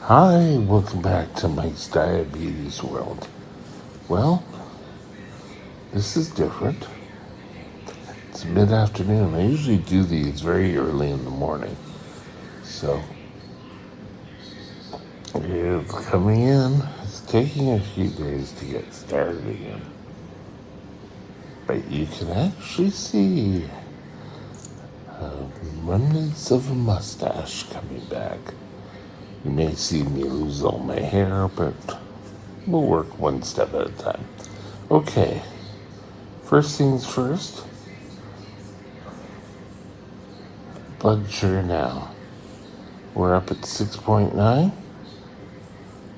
Hi, welcome back to Mike's Diabetes World. Well, this is different. It's mid-afternoon. I usually do these very early in the morning. So, it's coming in. It's taking a few days to get started again. But you can actually see remnants of a mustache coming back. You may see me lose all my hair, but we'll work one step at a time. Okay, first things first. Blood sugar now. We're up at 6.9.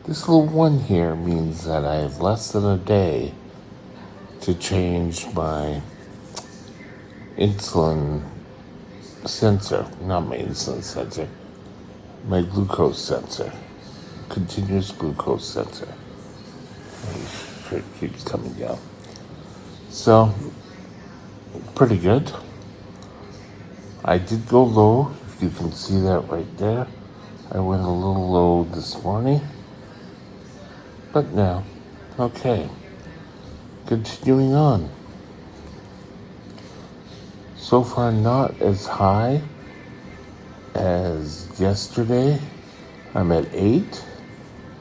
This little one here means that I have less than a day to change my insulin sensor. Not my insulin sensor, my glucose sensor. Continuous glucose sensor. Make sure it keeps coming down. So, pretty good. I did go low, if you can see that right there. I went a little low this morning, but now, okay. Continuing on. So far, not as high as yesterday. I'm at 8.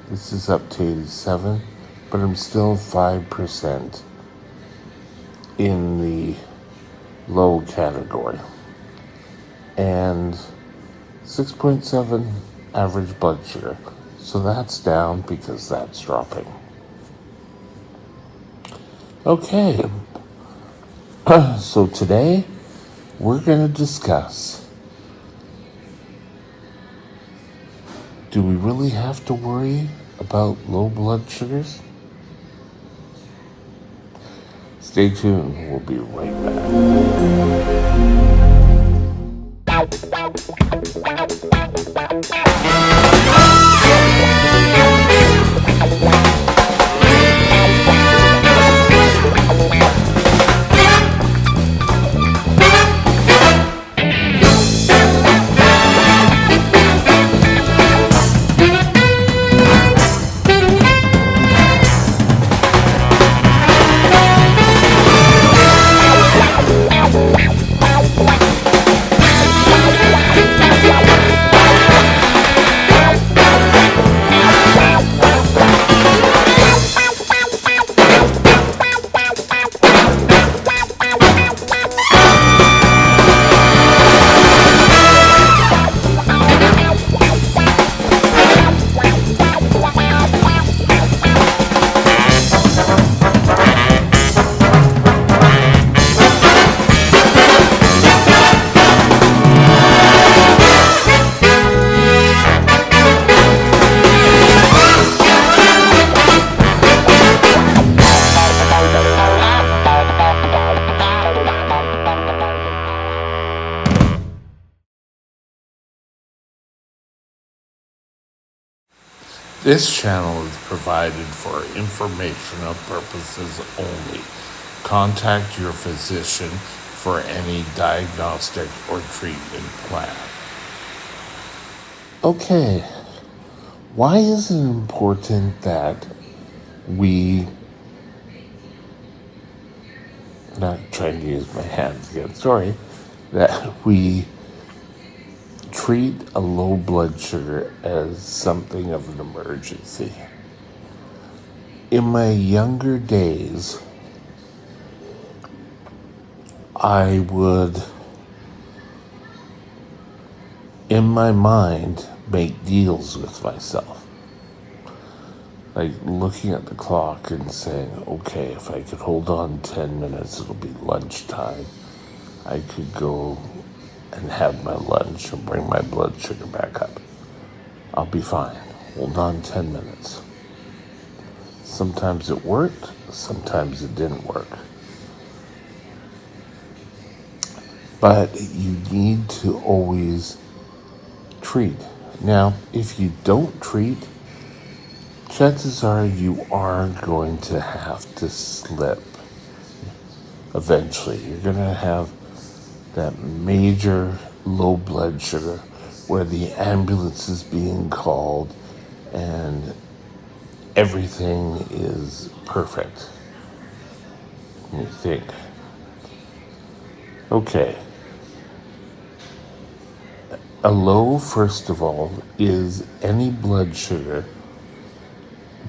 This is up to 87, but I'm still 5% in the low category. And 6.7 average blood sugar. So that's down because that's dropping. Okay. So today we're going to discuss, do we really have to worry about low blood sugars? Stay tuned. We'll be right back. This channel is provided for informational purposes only. Contact your physician for any diagnostic or treatment plan. Okay, why is it important that we, not trying to use my hands again, sorry, that we treat a low blood sugar as something of an emergency? In my younger days, I would, in my mind, make deals with myself. Like looking at the clock and saying, okay, if I could hold on 10 minutes, it'll be lunchtime. I could go and have my lunch and bring my blood sugar back up. I'll be fine. Hold on 10 minutes. Sometimes it worked, sometimes it didn't work. But you need to always treat. Now, if you don't treat, chances are you are going to have to slip. Eventually, you're going to have that major low blood sugar where the ambulance is being called and everything is perfect. You think, okay, a low, first of all, is any blood sugar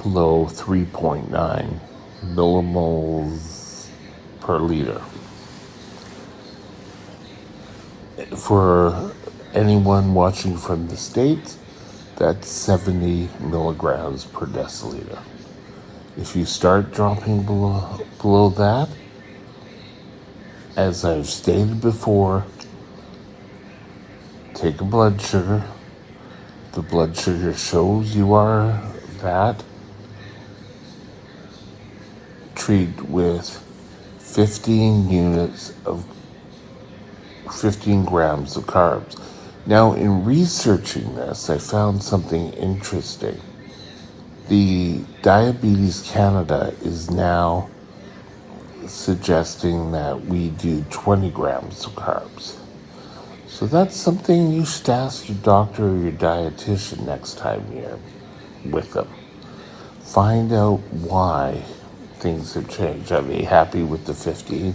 below 3.9 millimoles per liter. For anyone watching from the States, that's 70 milligrams per deciliter. If you start dropping below that, as I've stated before, take a blood sugar. The blood sugar shows you are that. Treat with 15 grams of carbs. Now, in researching this, I found something interesting. The Diabetes Canada is now suggesting that we do 20 grams of carbs. So that's something you should ask your doctor or your dietitian next time you're with them. Find out why things have changed. Are they happy with the 15,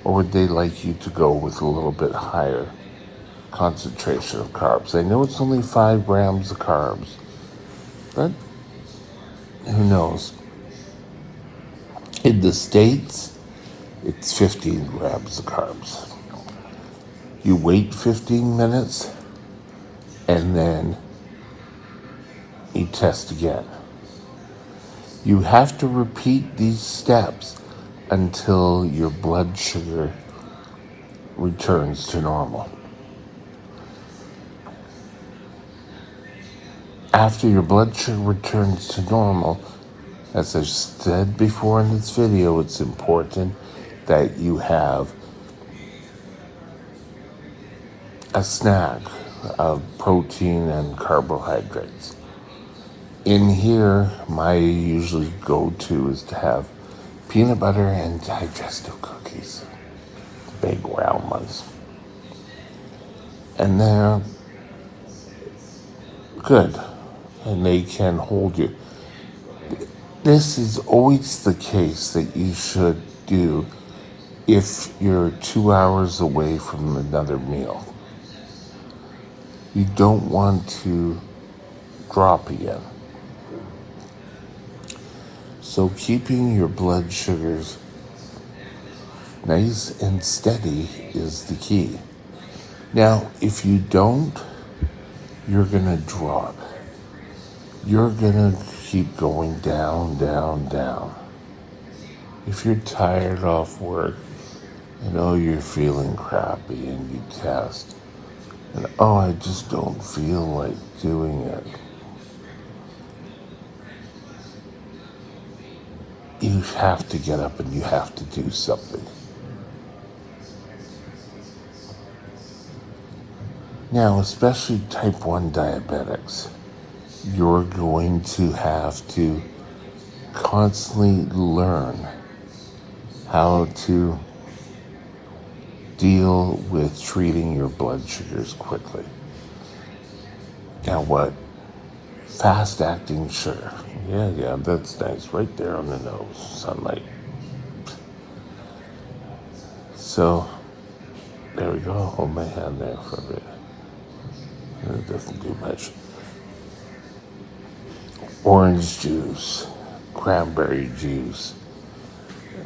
or would they like you to go with a little bit higher concentration of carbs? I know it's only 5 grams of carbs, but who knows? In the States, it's 15 grams of carbs. You wait 15 minutes, and then you test again. You have to repeat these steps until your blood sugar returns to normal. After your blood sugar returns to normal, as I've said before in this video, it's important that you have a snack of protein and carbohydrates. In here, my usually go-to is to have peanut butter and digestive cookies, big round ones. And they're good, and they can hold you. This is always the case that you should do if you're 2 hours away from another meal. You don't want to drop again. So keeping your blood sugars nice and steady is the key. Now, if you don't, you're gonna drop. You're gonna keep going down, down, down. If you're tired off work and you're feeling crappy and you test and I just don't feel like doing it, you have to get up and you have to do something. Now, especially type 1 diabetics, you're going to have to constantly learn how to deal with treating your blood sugars quickly. Now what? Fast-acting sugar. Yeah, that's nice. Right there on the nose. Sunlight. So, there we go. Hold my hand there for a bit. It doesn't do much. Orange juice, cranberry juice,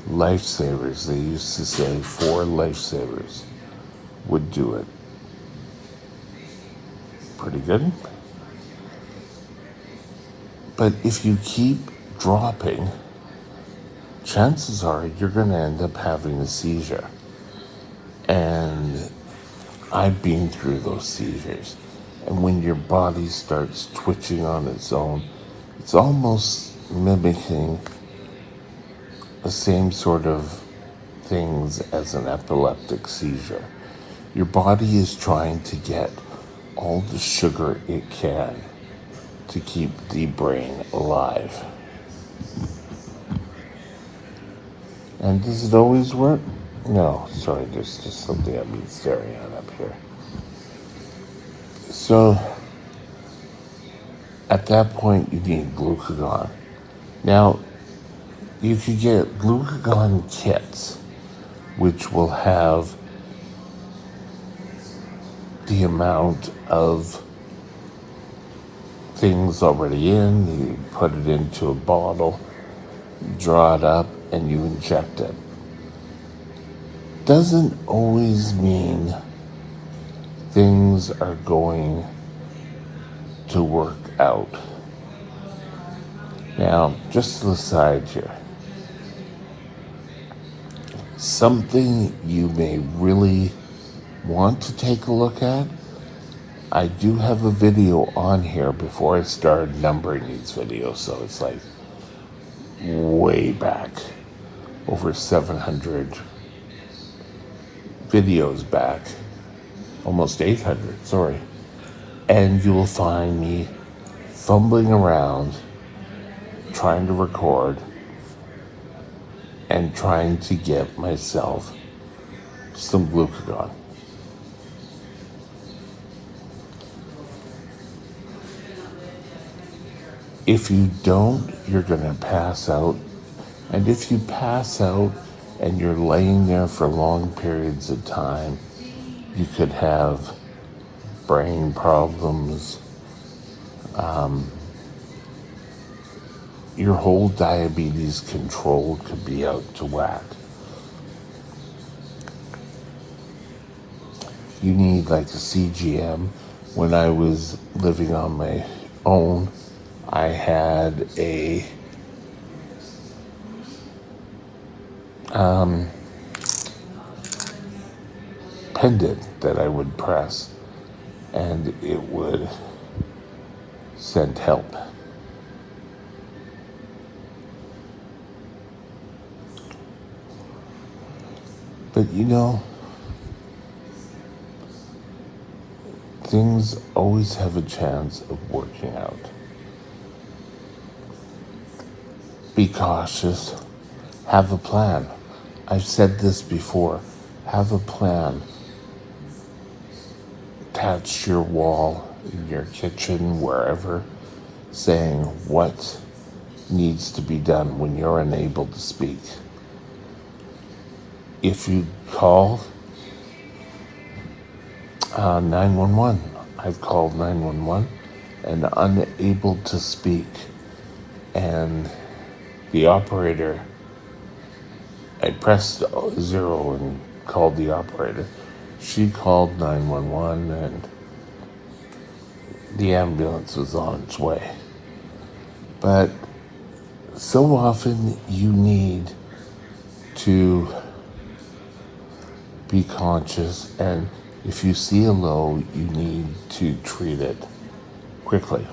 lifesavers. They used to say 4 lifesavers would do it. Pretty good. But if you keep dropping, chances are you're going to end up having a seizure. And I've been through those seizures. And when your body starts twitching on its own, it's almost mimicking the same sort of things as an epileptic seizure. Your body is trying to get all the sugar it can to keep the brain alive. And does it always work? No, sorry, there's just something I've been staring at up here. So, At that point, you need glucagon. Now, you could get glucagon kits, which will have the amount of things already in. You put it into a bottle, draw it up, and you inject it. Doesn't always mean things are going to work out. Now, just to the side here, something you may really want to take a look at. I do have a video on here before I started numbering these videos, so it's like way back, over 700 videos back, almost 800, sorry. And you will find me fumbling around, trying to record, and trying to get myself some glucagon. If you don't, you're gonna pass out. And if you pass out and you're laying there for long periods of time, you could have brain problems. Your whole diabetes control could be out to whack. You need like a CGM. When I was living on my own, I had a pendant that I would press, and it would send help. But you know, things always have a chance of working out. Be cautious. Have a plan. I've said this before. Have a plan. Attach your wall in your kitchen, wherever, saying what needs to be done when you're unable to speak. If you call 911, I've called 911 and unable to speak, and the operator, I pressed 0 and called the operator. She called 911 and the ambulance was on its way. But so often you need to be conscious, and if you see a low, you need to treat it quickly.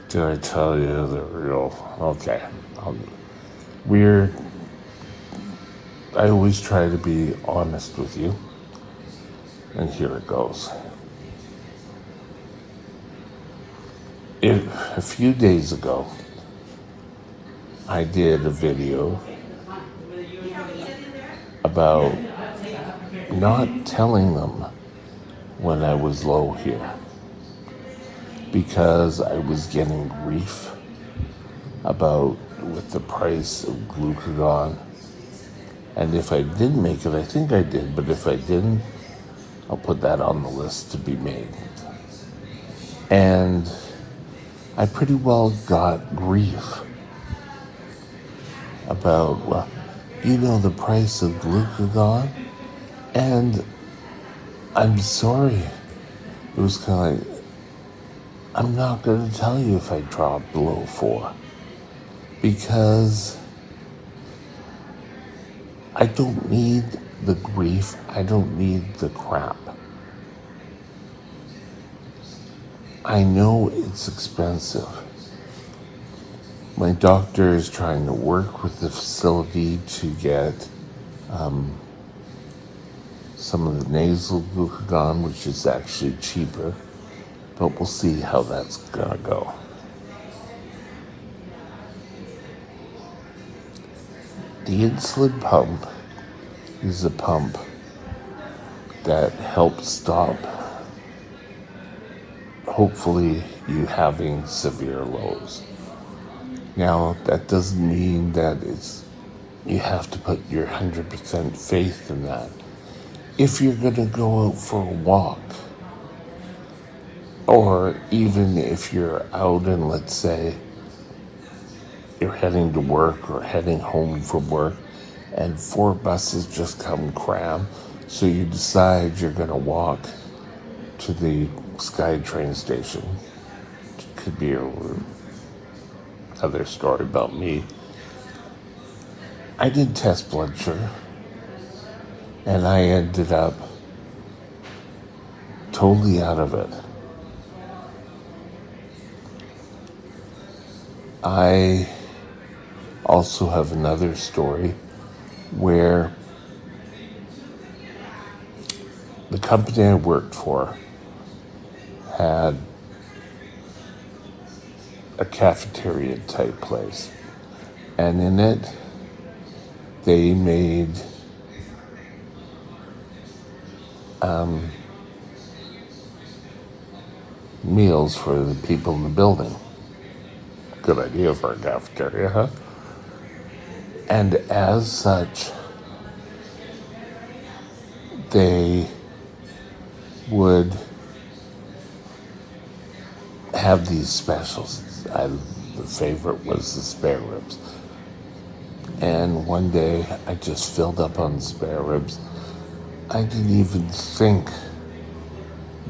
Did I tell you the real? Okay. I always try to be honest with you, and here it goes. A few days ago, I did a video about not telling them when I was low here, because I was getting grief about with the price of glucagon. And if I did make it, I think I did, but if I didn't, I'll put that on the list to be made. And I pretty well got grief about, well, you know, the price of glucagon. And I'm sorry. It was kind of like, I'm not going to tell you if I drop below 4. Because I don't need the grief. I don't need the crap. I know it's expensive. My doctor is trying to work with the facility to get some of the nasal glucagon, which is actually cheaper, but we'll see how that's gonna go. The insulin pump is a pump that helps stop hopefully you having severe lows. Now, that doesn't mean that you have to put your 100% faith in that. If you're going to go out for a walk, or even if you're out and let's say you're heading to work or heading home from work and 4 buses just come cram, so you decide you're going to walk to the SkyTrain station. Could be another story about me. I did test blood sugar, and I ended up totally out of it. I also have another story where the company I worked for had a cafeteria type place, and in it they made meals for the people in the building. Good idea for a cafeteria, huh? And as such, they would have these specials. The favorite was the spare ribs. And one day I just filled up on spare ribs. I didn't even think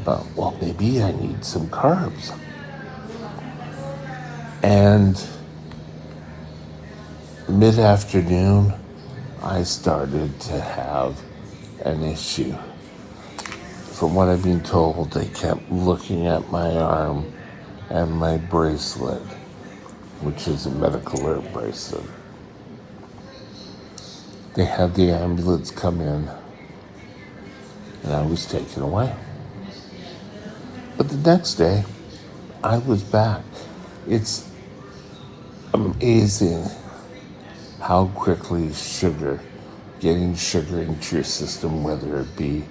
about, well, maybe I need some carbs. And mid-afternoon, I started to have an issue. From what I've been told, they kept looking at my arm and my bracelet, which is a medical alert bracelet. They had the ambulance come in, and I was taken away. But the next day, I was back. It's amazing how quickly getting sugar into your system, whether it be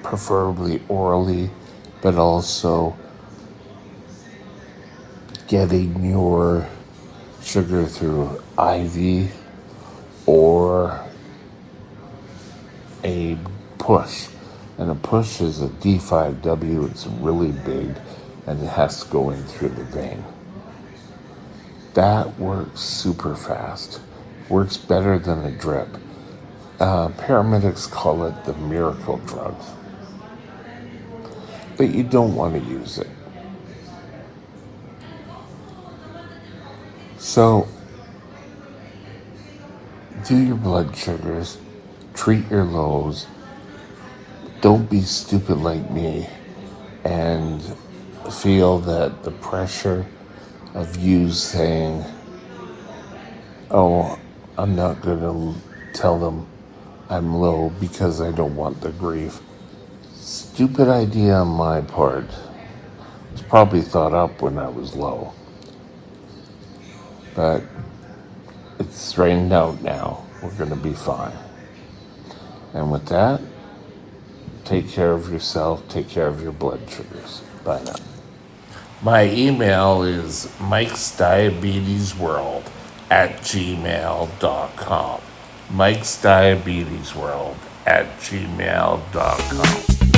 preferably orally, but also getting your sugar through IV or a push. And a push is a D5W, it's really big, and it has to go in through the vein. That works super fast. Works better than a drip. Paramedics call it the miracle drug. But you don't want to use it. So, do your blood sugars, treat your lows. Don't be stupid like me and feel that the pressure of you saying, oh, I'm not going to tell them I'm low because I don't want the grief. Stupid idea on my part. It was probably thought up when I was low. But it's straightened out now. We're going to be fine. And with that, take care of yourself. Take care of your blood sugars. Bye now. My email is mikesdiabetesworld@gmail.com. mikesdiabetesworld@gmail.com.